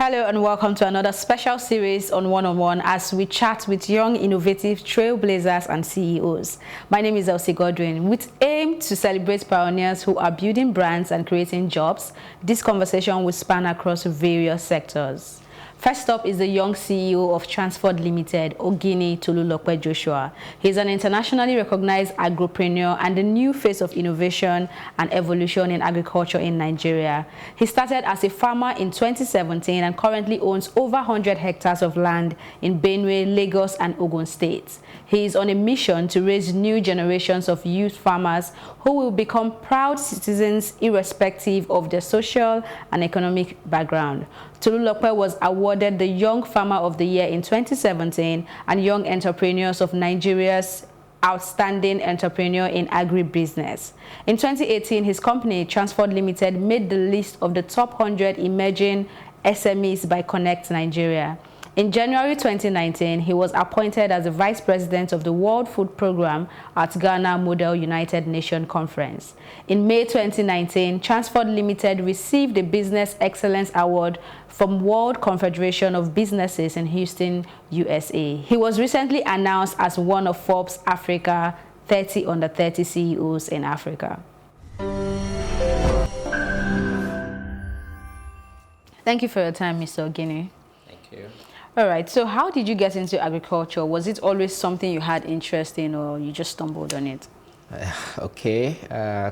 Hello and welcome to another special series on One-on-One as we chat with young, innovative trailblazers and CEOs. My name is Elsie Godwin. With aim to celebrate pioneers who are building brands and creating jobs, this conversation will span across various sectors. First up is the young CEO of Transfurd Limited, Oginni Tolulope Joshua. He's an internationally recognized agripreneur and the new face of innovation and evolution in agriculture in Nigeria. He started as a farmer in 2017 and currently owns over 100 hectares of land in Benue, Lagos, and Ogun states. He is on a mission to raise new generations of youth farmers who will become proud citizens irrespective of their social and economic background. Tolulope was awarded the Young Farmer of the Year in 2017 and Young Entrepreneurs of Nigeria's Outstanding Entrepreneur in Agribusiness. In 2018, his company, Transfurd Limited, made the list of the top 100 emerging SMEs by Connect Nigeria. In January 2019, he was appointed as the Vice President of the World Food Programme at Ghana Model United Nations Conference. In May 2019, Transfurd Limited received the Business Excellence Award from World Confederation of Businesses in Houston, USA. He was recently announced as one of Forbes Africa 30 under 30 CEOs in Africa. Thank you for your time, Mr. Oginni. Thank you. All right, so how did you get into agriculture? Was it always something you had interest in or you just stumbled on it?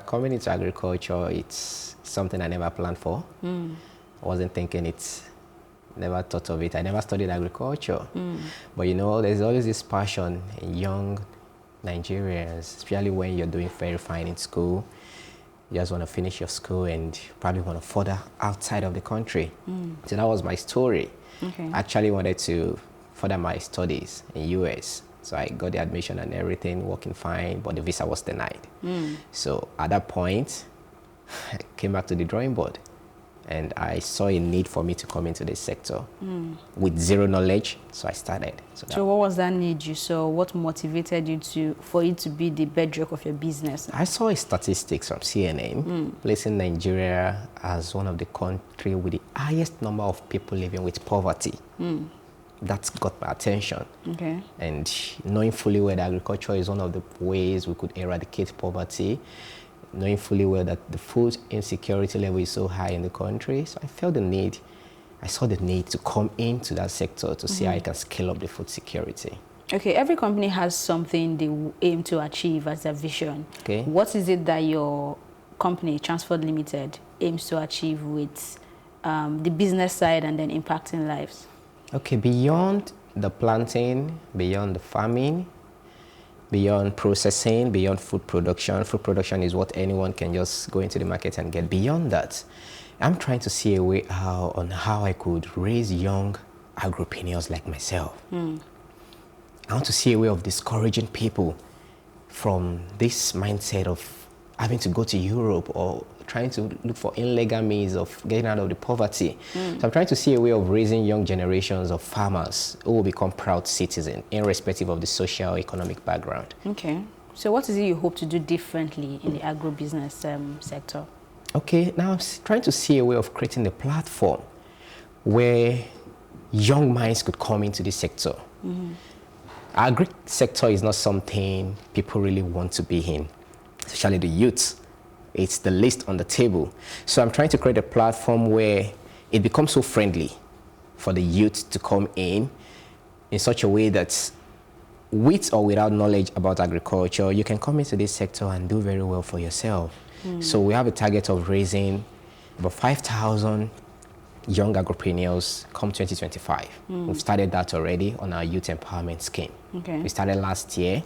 Coming into agriculture, it's something I never planned for. I wasn't thinking it, never thought of it. I never studied agriculture. But you know, there's always this passion in young Nigerians, especially when you're doing very fine in school. You just want to finish your school and probably want to further outside of the country. So that was my story. I actually wanted to further my studies in US. So I got the admission and everything, working fine, but the visa was denied. So at that point, I came back to the drawing board and I saw a need for me to come into this sector with zero knowledge. So I started. So what was that need you saw? What motivated you for it to be the bedrock of your business? I saw a statistics from CNN placing Nigeria as one of the countries with the highest number of people living with poverty. That's got my attention. And knowing fully well that agriculture is one of the ways we could eradicate poverty, knowing fully well that the food insecurity level is so high in the country. So I felt the need, I saw the need to come into that sector to see how I can scale up the food security. Okay, every company has something they aim to achieve as their vision. What is it that your company, Transfurd Limited, aims to achieve with the business side and then impacting lives? Okay, beyond the planting, beyond the farming, beyond processing, beyond food production is what anyone can just go into the market and get. Beyond that, I'm trying to see a way on how I could raise young agripreneurs like myself. I want to see a way of discouraging people from this mindset of having to go to Europe or trying to look for illegal means of getting out of the poverty. So I'm trying to see a way of raising young generations of farmers who will become proud citizens, irrespective of the social economic background. Okay. So what is it you hope to do differently in the agribusiness sector? Okay, now I'm trying to see a way of creating a platform where young minds could come into this sector. Agri sector is not something people really want to be in, especially the youth. It's the least on the table. So I'm trying to create a platform where it becomes so friendly for the youth to come in such a way that with or without knowledge about agriculture, you can come into this sector and do very well for yourself. So we have a target of raising about 5,000 young agripreneurs come 2025. We've started that already on our youth empowerment scheme. We started last year.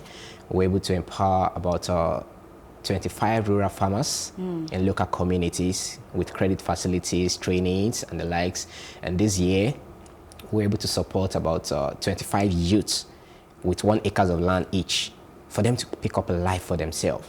We were able to empower about 25 rural farmers in local communities with credit facilities, trainings, and the likes. And this year, we were able to support about 25 youths with 1 acre of land each for them to pick up a life for themselves.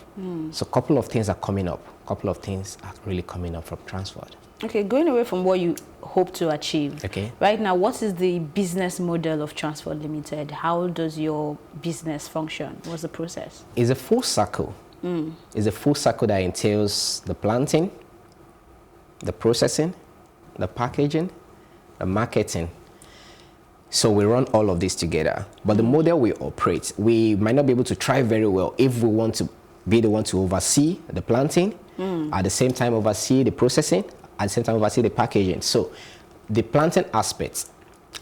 So a couple of things are coming up. A couple of things are really coming up from Transfurd. Okay, going away from what you hope to achieve. Right now, what is the business model of Transfurd Limited? How does your business function? What's the process? It's a full circle. It's a full circle that entails the planting, the processing, the packaging, the marketing. So we run all of this together. But the model we operate, we might not be able to thrive very well if we want to be the one to oversee the planting, at the same time oversee the processing, at the same time oversee the packaging. So the planting aspects,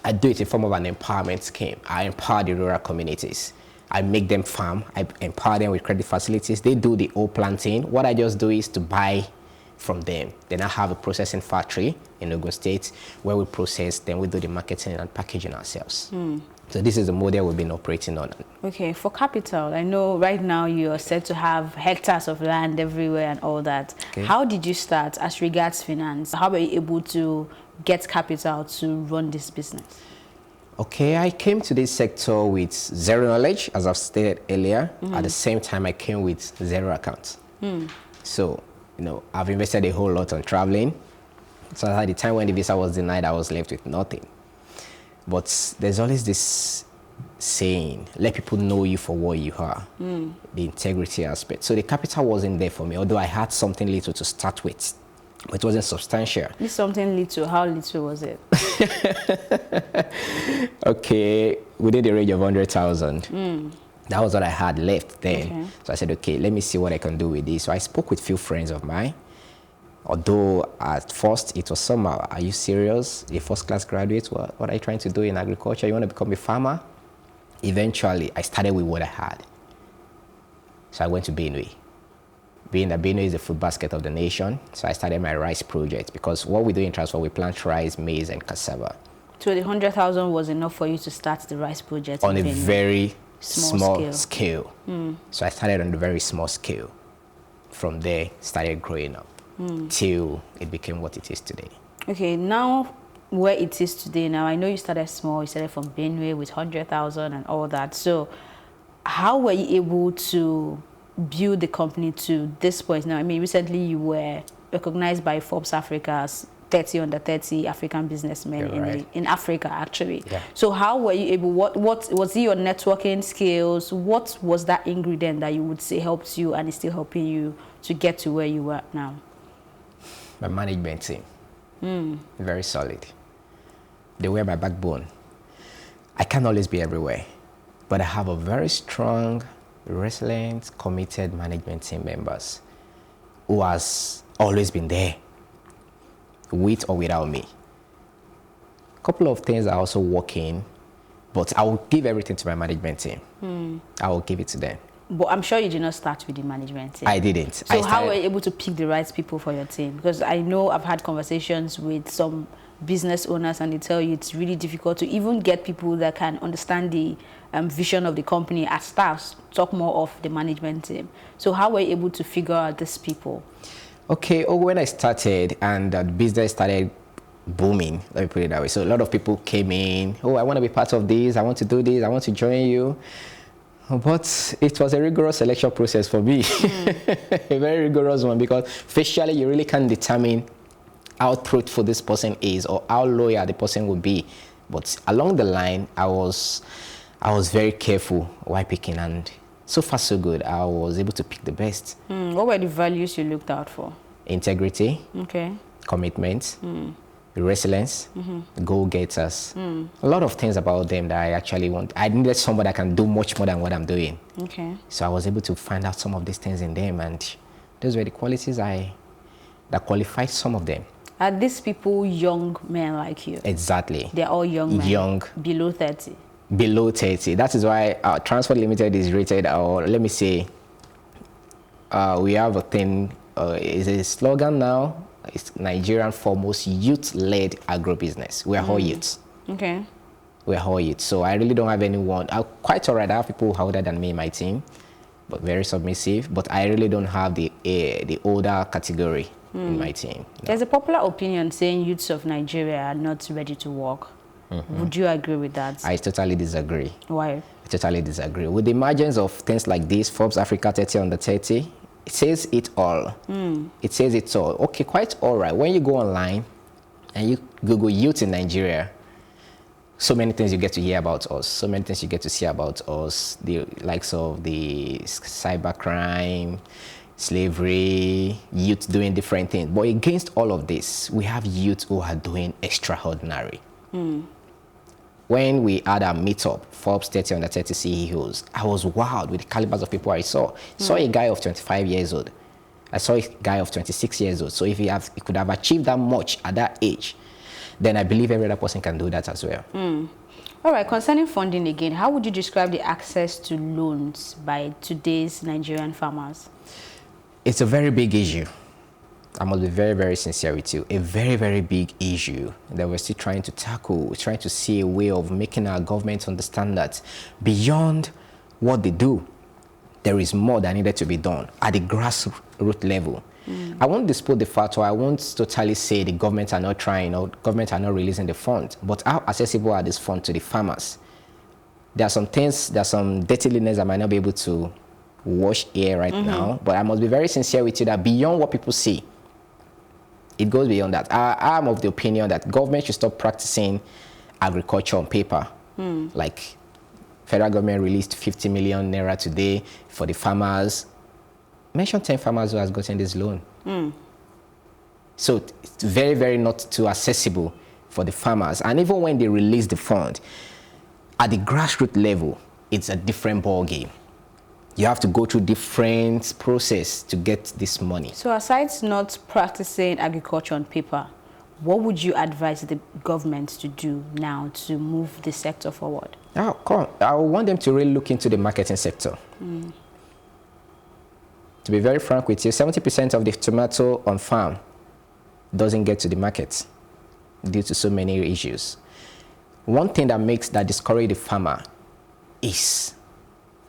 I do it in form of an empowerment scheme. I empower the rural communities. I make them farm. I empower them with credit facilities. They do the whole planting. What I just do is to buy from them. Then I have a processing factory in Ogun State where we process, then we do the marketing and packaging ourselves. So this is the model we've been operating on. Okay, for capital, I know right now you're said to have hectares of land everywhere and all that. Okay. How did you start as regards finance? How were you able to get capital to run this business? Okay, I came to this sector with zero knowledge, as I've stated earlier. At the same time, I came with zero accounts. So, I've invested a whole lot on traveling. So at the time when the visa was denied, I was left with nothing. But there's always this saying, let people know you for what you are, the integrity aspect. So the capital wasn't there for me, although I had something little to start with, but it wasn't substantial. This something little, how little was it? Okay, within the range of 100,000. That was what I had left then. Okay. So I said, okay, let me see what I can do with this. So I spoke with few friends of mine. Although at first it was somehow, are you serious? A first-class graduate, what are you trying to do in agriculture? You want to become a farmer? Eventually, I started with what I had. So I went to Benue. Being that Benue is the food basket of the nation, so I started my rice project because what we do in Transfurd, we plant rice, maize, and cassava. So the 100,000 was enough for you to start the rice project on a Benue. very small scale. So I started on a very small scale. From there, started growing up till it became what it is today. Okay, now where it is today now, I know you started small, you started from Benue with 100,000 and all that. So how were you able to build the company to this point now? I mean, recently you were recognized by Forbes Africa's 30 under 30 African businessmen in Africa, actually. Yeah. So how were you able, what was it your networking skills? What was that ingredient that you would say helped you and is still helping you to get to where you are now? My management team, very solid. They were my backbone. I can't always be everywhere, but I have a very strong, resilient, committed management team members who has always been there, with or without me. A couple of things are also working, but I will give everything to my management team. I will give it to them. But I'm sure you did not start with the management team. I didn't. So how were you able to pick the right people for your team? Because I know I've had conversations with some business owners and they tell you it's really difficult to even get people that can understand the vision of the company as staffs, talk more of the management team. So how were you able to figure out these people? Okay, when I started and the business started booming, let me put it that way. So a lot of people came in, I want to be part of this, I want to do this, I want to join you. But it was a rigorous selection process for me, a very rigorous one, because facially you really can't determine how truthful this person is or how loyal the person will be. But along the line, I was very careful while picking, and so far so good. I was able to pick the best. What were the values you looked out for? Integrity, commitment, resilience, go-getters. A lot of things about them that I actually want. I needed someone that can do much more than what I'm doing. So I was able to find out some of these things in them, and those were the qualities that qualified some of them. Are these people young men like you? Exactly. They're all young men? Young. Below 30? Below 30. That is why Transfurd Limited is rated, or let me say, we have a thing, is a slogan now. It's Nigerian foremost youth-led agribusiness. We're all youths. We're all youths. So I really don't have anyone. Quite all right, I have people older than me in my team, but very submissive. But I really don't have the older category in my team. No. There's a popular opinion saying youths of Nigeria are not ready to work. Would you agree with that? I totally disagree. Why? I totally disagree. With the emergence of things like this, Forbes Africa 30 under 30, it says it all. It says it all. Okay, quite all right. When you go online and you Google youth in Nigeria, so many things you get to hear about us, so many things you get to see about us, the likes of the cybercrime, slavery, youth doing different things. But against all of this, we have youth who are doing extraordinary. When we had our meetup, Forbes 30 under 30 CEOs, I was wild with the calibers of people I saw. Saw a guy of 25 years old. I saw a guy of 26 years old. So if he could have achieved that much at that age, then I believe every other person can do that as well. All right, concerning funding again, how would you describe the access to loans by today's Nigerian farmers? It's a very big issue. I must be very, very sincere with you. A very, very big issue that we're still trying to tackle. We're trying to see a way of making our government understand that beyond what they do, there is more that needed to be done at the grassroots level. I won't dispute the fact, or I won't totally say the government are not trying or government are not releasing the fund, but how accessible are these funds to the farmers? There are some things, there are some dirtiness I might not be able to wash here right now, but I must be very sincere with you that beyond what people see, it goes beyond that. I'm of the opinion that government should stop practicing agriculture on paper. Like federal government released 50 million naira today for the farmers. Mention 10 farmers who has gotten this loan. So it's very, very not too accessible for the farmers. And even when they release the fund, at the grassroots level, it's a different ball game. You have to go through different process to get this money. So aside not practicing agriculture on paper, what would you advise the government to do now to move the sector forward? Oh, come on. I want them to really look into the marketing sector. To be very frank with you, 70% of the tomato on farm doesn't get to the market due to so many issues. One thing that discourages the farmer is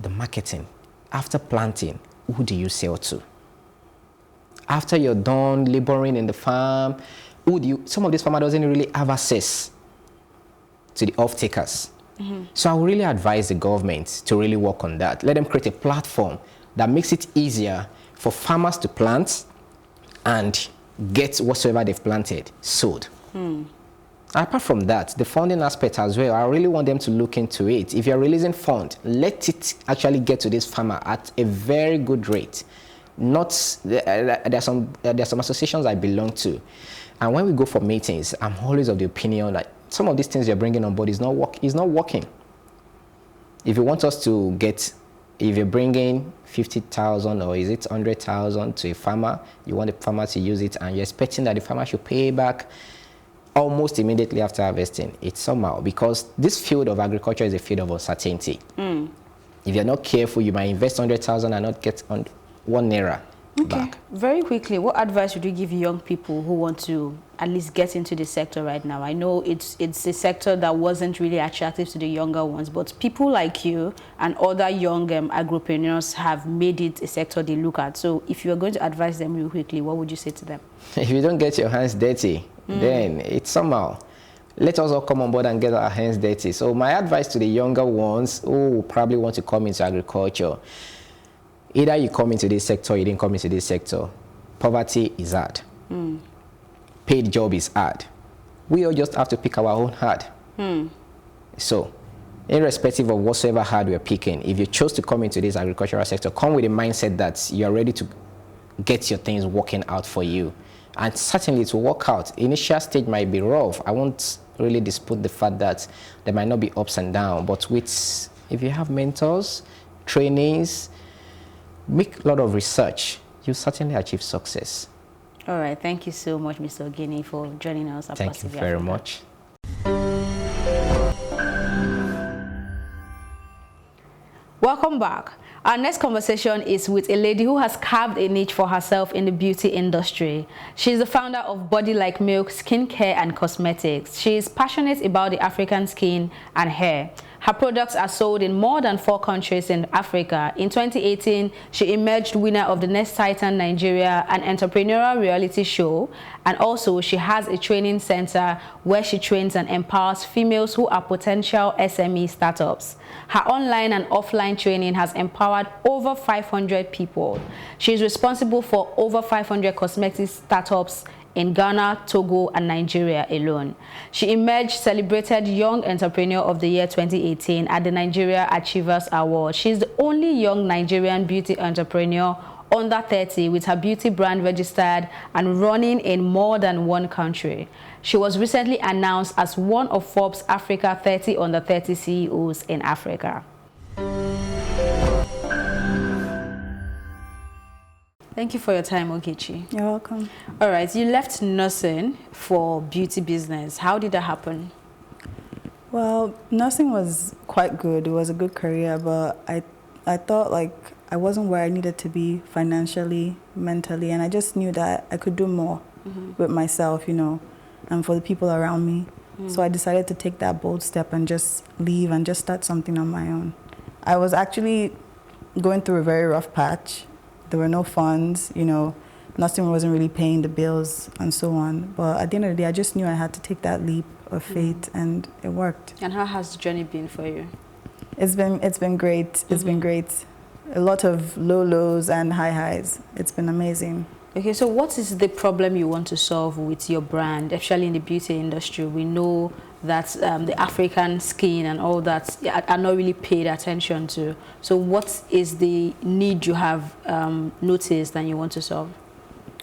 the marketing. After planting, who do you sell to? After you're done laboring in the farm, some of these farmers doesn't really have access to the off-takers. So I would really advise the government to really work on that. Let them create a platform that makes it easier for farmers to plant and get whatsoever they've planted sold. Apart from that, the funding aspect as well, I really want them to look into it. If you're releasing fund, let it actually get to this farmer at a very good rate. There are some associations I belong to, and when we go for meetings, I'm always of the opinion that some of these things you're bringing on board is not working. If you want us to get, if you're bringing 50,000 or is it 100,000 to a farmer, you want the farmer to use it, and you're expecting that the farmer should pay back almost immediately after harvesting. It's somehow, because this field of agriculture is a field of uncertainty. If you're not careful, you might invest 100,000 and not get 1 naira back. Very quickly, what advice would you give young people who want to at least get into the sector right now? I know it's a sector that wasn't really attractive to the younger ones, but people like you and other young agripreneurs have made it a sector they look at. So if you're going to advise them real quickly, what would you say to them? If you don't get your hands dirty, then it's somehow, let us all come on board and get our hands dirty. So my advice to the younger ones who probably want to come into agriculture, either you come into this sector or you didn't come into this sector, poverty is hard. Paid job is hard. We all just have to pick our own hard. So, irrespective of whatsoever hard we're picking, if you chose to come into this agricultural sector, come with a mindset that you're ready to get your things working out for you. And certainly it will work out. Initial stage might be rough. I won't really dispute the fact that there might not be ups and downs, but if you have mentors, trainings, make a lot of research, you certainly achieve success. All right. Thank you so much, Mr. Oginni, for joining us. Thank you very much. Welcome back. Our next conversation is with a lady who has carved a niche for herself in the beauty industry. She is the founder of BodyLikeMilk Skincare and Cosmetics. She is passionate about the African skin and hair. Her products are sold in more than 4 countries in Africa. In 2018, she emerged winner of the Next Titan Nigeria, an entrepreneurial reality show. And also, she has a training center where she trains and empowers females who are potential SME startups. Her online and offline training has empowered over 500 people. She is responsible for over 500 cosmetic startups in Ghana, Togo, and Nigeria alone. She emerged celebrated Young Entrepreneur of the Year 2018 at the Nigeria Achievers Award. She is the only young Nigerian beauty entrepreneur under 30 with her beauty brand registered and running in more than one country. She was recently announced as one of Forbes Africa 30 under 30 CEOs in Africa. Thank you for your time, Ogechi. You're welcome. All right, you left nursing for beauty business. How did that happen? Well, nursing was quite good. It was a good career, but I thought like I wasn't where I needed to be financially, mentally, and I just knew that I could do more with myself, you know, and for the people around me. So I decided to take that bold step and just leave and just start something on my own. I was actually going through a very rough patch. There were no funds, you know, nursing wasn't really paying the bills and so on. But at the end of the day, I just knew I had to take that leap of faith, and it worked. And how has the journey been for you? It's been great. It's been great. A lot of lows and high highs. It's been amazing. Okay, so what is the problem you want to solve with your brand, especially in the beauty industry? We know that the African skin and all that are not really paid attention to. So what is the need you have noticed and you want to solve?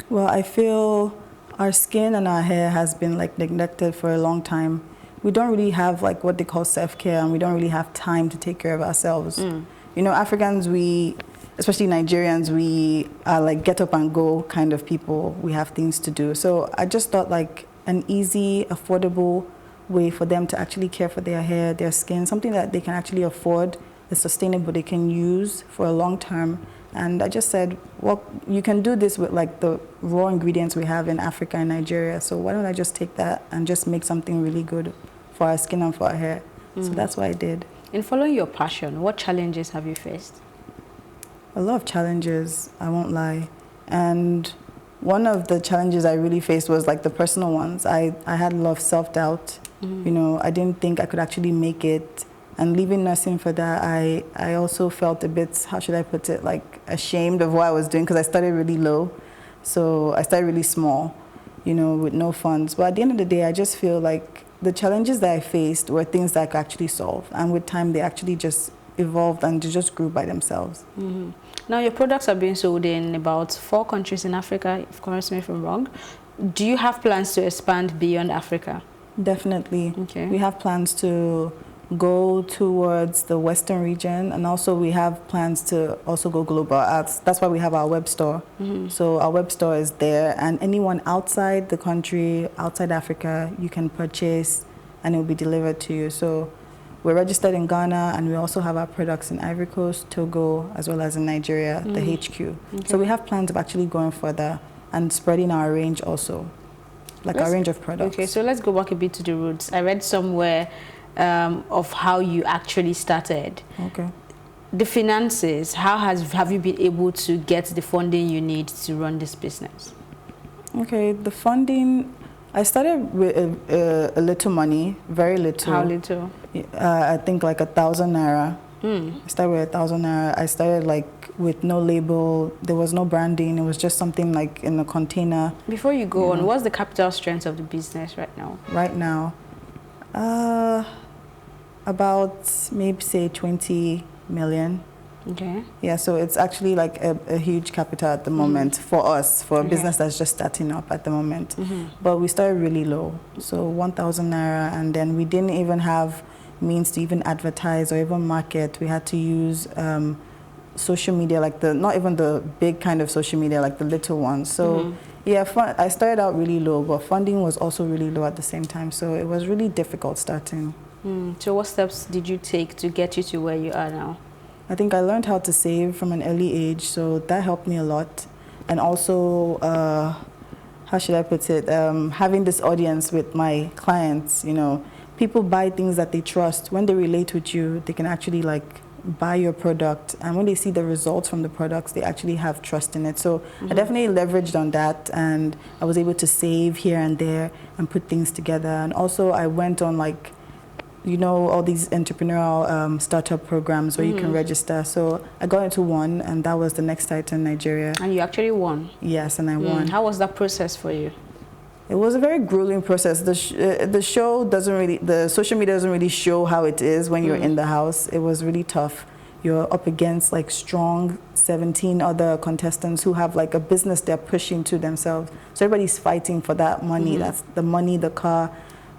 Well, I feel our skin and our hair has been like neglected for a long time. We don't really have like what they call self-care, and we don't really have time to take care of ourselves. You know, Africans, especially Nigerians, we are like get up and go kind of people. We have things to do. So I just thought like an easy, affordable way for them to actually care for their hair, their skin, something that they can actually afford, is sustainable, they can use for a long term. And I just said, well, you can do this with like the raw ingredients we have in Africa and Nigeria. So why don't I just take that and just make something really good for our skin and for our hair? So that's what I did. In following your passion, what challenges have you faced? A lot of challenges, I won't lie. And one of the challenges I really faced was like the personal ones. I had a lot of self-doubt. You know, I didn't think I could actually make it. And leaving nursing for that, I also felt a bit, how should I put it, like ashamed of what I was doing, because I started really low. So I started really small, you know, with no funds. But at the end of the day, I just feel like the challenges that I faced were things that I could actually solve. And with time, they actually just evolved and they just grew by themselves. Now, your products are being sold in about 4 countries in Africa, if correct me if I'm wrong. Do you have plans to expand beyond Africa? Definitely. Okay. We We have plans to go towards the Western region, and also we have plans to also go global. That's why we have our web store. So our web store is there, and anyone outside the country, outside Africa, you can purchase and it will be delivered to you. So we're registered in Ghana, and we also have our products in Ivory Coast, Togo, as well as in Nigeria, the HQ. So we have plans of actually going further and spreading our range also, like our range of products. Okay, so let's go back a bit to the roots. I read somewhere of how you actually started. Okay. The finances, how have you been able to get the funding you need to run this business? Okay, the funding, I started with a little money, very little. How little? I think like 1,000 naira. I started with 1,000 naira. I started like with no label. There was no branding. It was just something like in a container. Before you go on, what's the capital strength of the business right now? Right now, about maybe say 20 million. Okay. Yeah, so it's actually like a huge capital at the moment for us, for a business that's just starting up at the moment. But we started really low, so 1,000 naira, and then we didn't even have means to even advertise or even market. We had to use social media, like not even the big kind of social media, like the little ones. So yeah, I started out really low, but funding was also really low at the same time. So it was really difficult starting. So what steps did you take to get you to where you are now? I think I learned how to save from an early age, so that helped me a lot. And also, how should I put it, having this audience with my clients, you know, people buy things that they trust. When they relate with you, they can actually like buy your product, and when they see the results from the products, they actually have trust in it. So I definitely leveraged on that, and I was able to save here and there and put things together. And also I went on like, you know, all these entrepreneurial startup programs where you can register. So I got into one, and that was the Next Titan in Nigeria. And you actually won? Yes, and I won. How was that process for you? It was a very grueling process. The show doesn't really, the social media doesn't really show how it is when you're in the house. It was really tough. you're up against like strong 17 other contestants who have like a business they're pushing to themselves. So everybody's fighting for that money. That's the money, the car.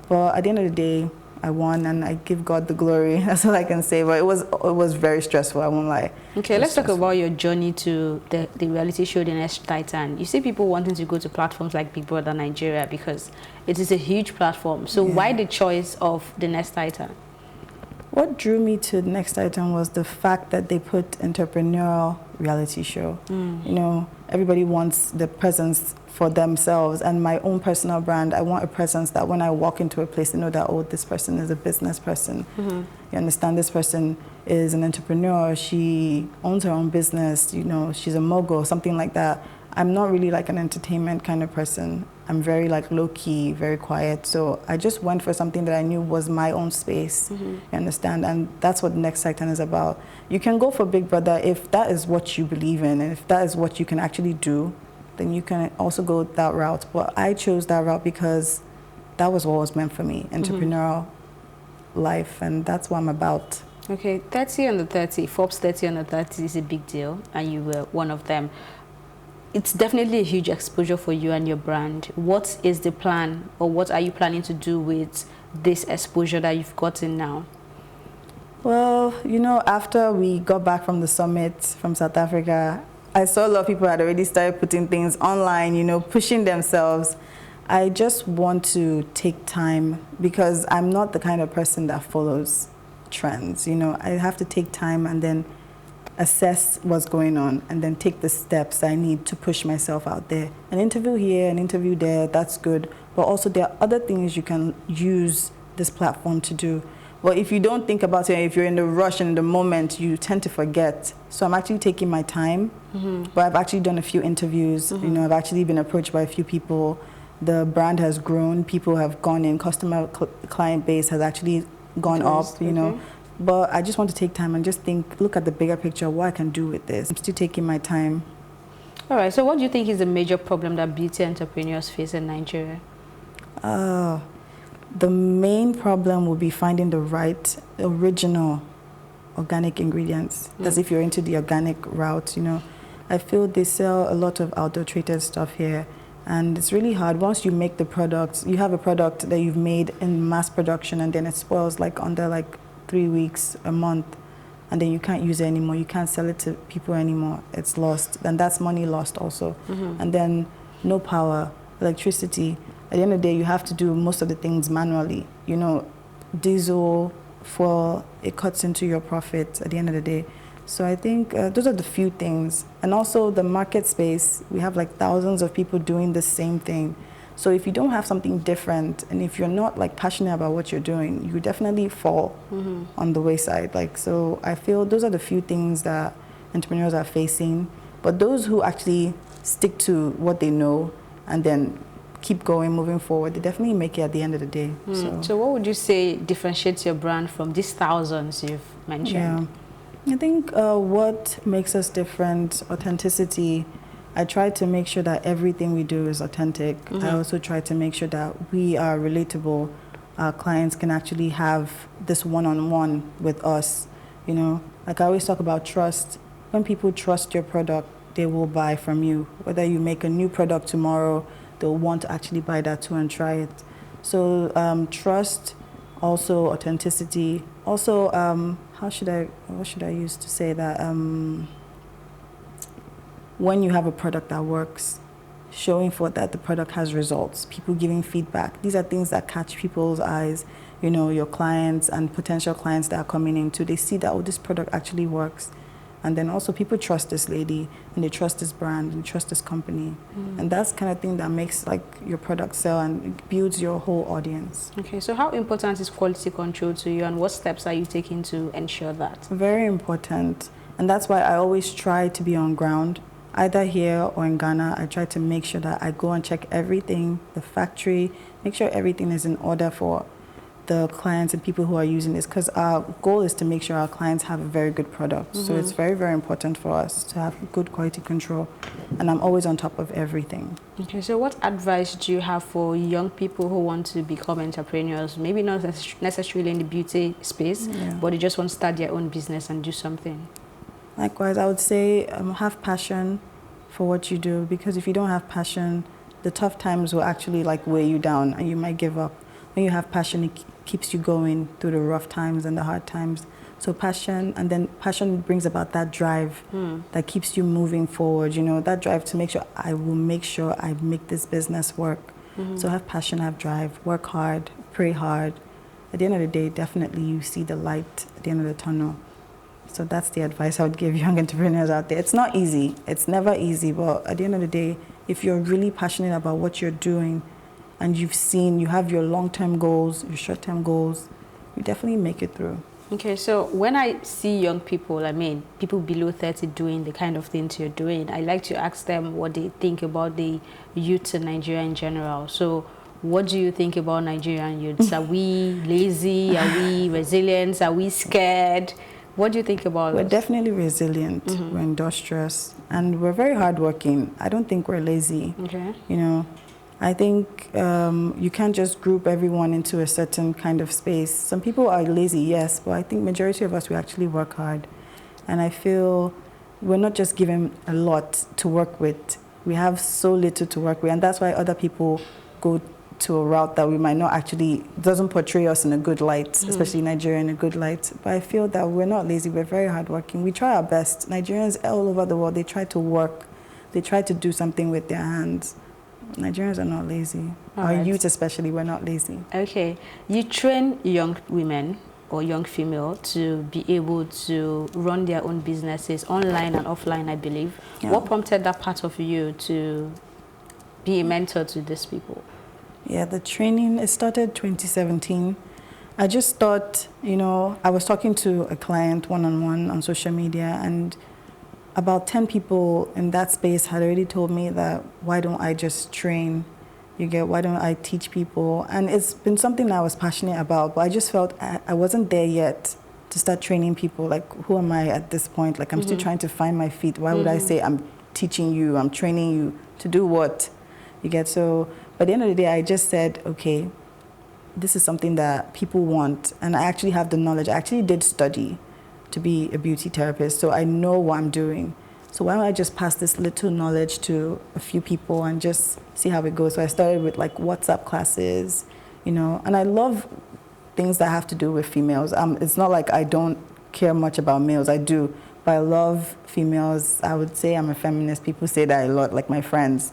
But at the end of the day, I won, and I give God the glory. That's all I can say. But it was very stressful, I won't lie. Okay, let's talk about your journey to the reality show, The Next Titan. You see people wanting to go to platforms like Big Brother Nigeria because it is a huge platform. So why the choice of The Next Titan? What drew me to The Next Titan was the fact that they put entrepreneurial reality show. You know, everybody wants the presence for themselves, and my own personal brand, I want a presence that when I walk into a place, they know that, oh, this person is a business person. You understand, this person is an entrepreneur, she owns her own business, you know, she's a mogul, something like that. I'm not really like an entertainment kind of person. I'm very like low-key, very quiet. So I just went for something that I knew was my own space, you understand? And that's what The Next Titan is about. You can go for Big Brother if that is what you believe in, and if that is what you can actually do, then you can also go that route. But I chose that route because that was what was meant for me, entrepreneurial life, and that's what I'm about. Okay, 30 under 30, Forbes 30 under 30 is a big deal, and you were one of them. It's definitely a huge exposure for you and your brand. What is the plan, or what are you planning to do with this exposure that you've gotten now? Well, you know, after we got back from the summit from South Africa, I saw a lot of people had already started putting things online, you know, pushing themselves. I just want to take time because I'm not the kind of person that follows trends. You know, I have to take time and then assess what's going on and then take the steps I need to push myself out there. An interview here, an interview there, that's good. But also there are other things you can use this platform to do. But if you don't think about it, if you're in the rush and in the moment, you tend to forget. So I'm actually taking my time, but I've actually done a few interviews. You know, I've actually been approached by a few people. The brand has grown. People have gone in. Customer client base has actually gone up, you know. But I just want to take time and just think, look at the bigger picture, what I can do with this. I'm still taking my time. All right, so what do you think is the major problem that beauty entrepreneurs face in Nigeria? The main problem will be finding the right original organic ingredients. That's if you're into the organic route, you know. I feel they sell a lot of adulterated stuff here, and it's really hard. Once you make the product, you have a product that you've made in mass production, and then it spoils like under like 3 weeks, a month, and then you can't use it anymore. You can't sell it to people anymore. It's lost, and that's money lost also. And then no power, electricity. At the end of the day, you have to do most of the things manually. You know, diesel, fuel, it cuts into your profit at the end of the day. So I think those are the few things. And also the market space, we have like thousands of people doing the same thing. So if you don't have something different, and if you're not like passionate about what you're doing, you definitely fall on the wayside. Like, so I feel those are the few things that entrepreneurs are facing. But those who actually stick to what they know and then keep going, moving forward, they definitely make it at the end of the day. So what would you say differentiates your brand from these thousands you've mentioned? I think what makes us different, authenticity. I try to make sure that everything we do is authentic. I also try to make sure that we are relatable. Our clients can actually have this one-on-one with us. You know, like I always talk about trust. When people trust your product, they will buy from you. Whether you make a new product tomorrow, they'll want to actually buy that too and try it. So trust, also authenticity. Also, what should I use to say that? When you have a product that works, showing for that the product has results, people giving feedback. These are things that catch people's eyes, you know, your clients and potential clients that are coming in too. They see that, oh, this product actually works. And then also people trust this lady, and they trust this brand, and trust this company. And that's the kind of thing that makes like your product sell and it builds your whole audience. Okay, so how important is quality control to you, and what steps are you taking to ensure that? Very important. And that's why I always try to be on ground. Either here or in Ghana, I try to make sure that I go and check everything, the factory, make sure everything is in order for the clients and people who are using this, because our goal is to make sure our clients have a very good product. So it's very, very important for us to have good quality control, and I'm always on top of everything. Okay, so what advice do you have for young people who want to become entrepreneurs, maybe not necessarily in the beauty space, but they just want to start their own business and do something? Likewise, I would say have passion for what you do, because if you don't have passion, the tough times will actually like weigh you down and you might give up. When you have passion, it keeps you going through the rough times and the hard times. So passion, and then passion brings about that drive that keeps you moving forward, you know, that drive to make sure I make this business work. So have passion, have drive, work hard, pray hard. At the end of the day, definitely you see the light at the end of the tunnel. So that's the advice I would give young entrepreneurs out there. It's not easy. It's never easy. But at the end of the day, if you're really passionate about what you're doing and you have your long-term goals, your short-term goals, you definitely make it through. Okay, so when I see young people, I mean, people below 30 doing the kind of things you're doing, I like to ask them what they think about the youth in Nigeria in general. So what do you think about Nigerian youths? Are we lazy? Are we resilient? Are we scared? What do you think about We're definitely resilient. We're industrious, and we're very hardworking. I don't think we're lazy. Okay. You know, I think you can't just group everyone into a certain kind of space. Some people are lazy, yes, but I think majority of us, we actually work hard. And I feel we're not just given a lot to work with. We have so little to work with, and that's why other people go to a route that we might not actually, doesn't portray us in a good light, especially Nigeria in a good light. But I feel that we're not lazy, we're very hardworking. We try our best. Nigerians all over the world, they try to work. They try to do something with their hands. Nigerians are not lazy. Our youth especially, we're not lazy. Okay. You train young women or young female to be able to run their own businesses online and offline, I believe. Yeah. What prompted that part of you to be a mentor to these people? Yeah, the training, it started 2017. I just thought, you know, I was talking to a client one-on-one on social media, and about 10 people in that space had already told me that, why don't I just train? Why don't I teach people? And it's been something that I was passionate about, but I just felt I wasn't there yet to start training people. Like, who am I at this point? Like, I'm still trying to find my feet. Why would I say I'm teaching you, I'm training you to do what? So at the end of the day, I just said, okay, this is something that people want, and I actually have the knowledge. I actually did study to be a beauty therapist, so I know what I'm doing. So why don't I just pass this little knowledge to a few people and just see how it goes? So I started with like WhatsApp classes, you know, and I love things that have to do with females. It's not like I don't care much about males, I do. But I love females. I would say I'm a feminist. People say that a lot, like my friends.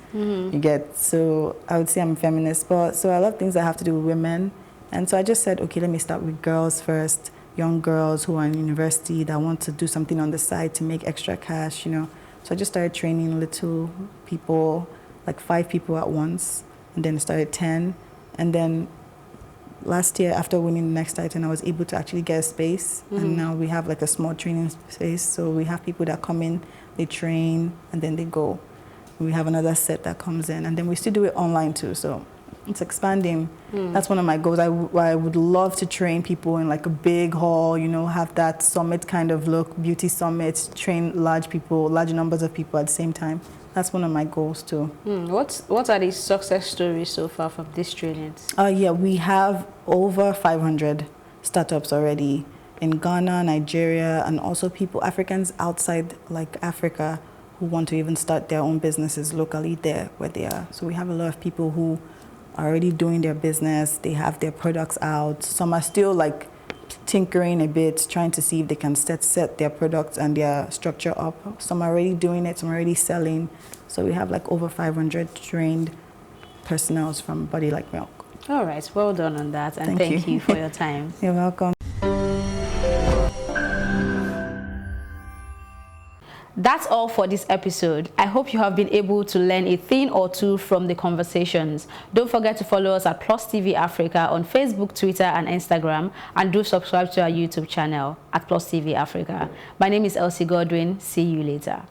So I would say I'm a feminist. So I love things that have to do with women. And so I just said, okay, let me start with girls first. Young girls who are in university that want to do something on the side to make extra cash, you know. So I just started training little people, like 5 people at once. And then I started 10. And then last year, after winning the next Titan, I was able to actually get a space. And now we have like a small training space. So we have people that come in, they train, and then they go. We have another set that comes in. And then we still do it online too. So it's expanding. That's one of my goals. I would love to train people in like a big hall, you know, have that summit kind of look, beauty summit, train large numbers of people at the same time. That's one of my goals too. What are the success stories so far from these trainings? Yeah, we have over 500 startups already in Ghana, Nigeria, and also Africans outside like Africa who want to even start their own businesses locally there where they are. So we have a lot of people who are already doing their business. They have their products out. Some are still like tinkering a bit, trying to see if they can set their products and their structure up. Some are already doing it, some are already selling. So we have like over 500 trained personnel from BodyLikeMilk. All right, well done on that, and thank you for your time. You're welcome. That's all for this episode. I hope you have been able to learn a thing or two from the conversations. Don't forget to follow us at Plus TV Africa on Facebook, Twitter, and Instagram, and do subscribe to our YouTube channel at Plus TV Africa. My name is Elsie Godwin. See you later.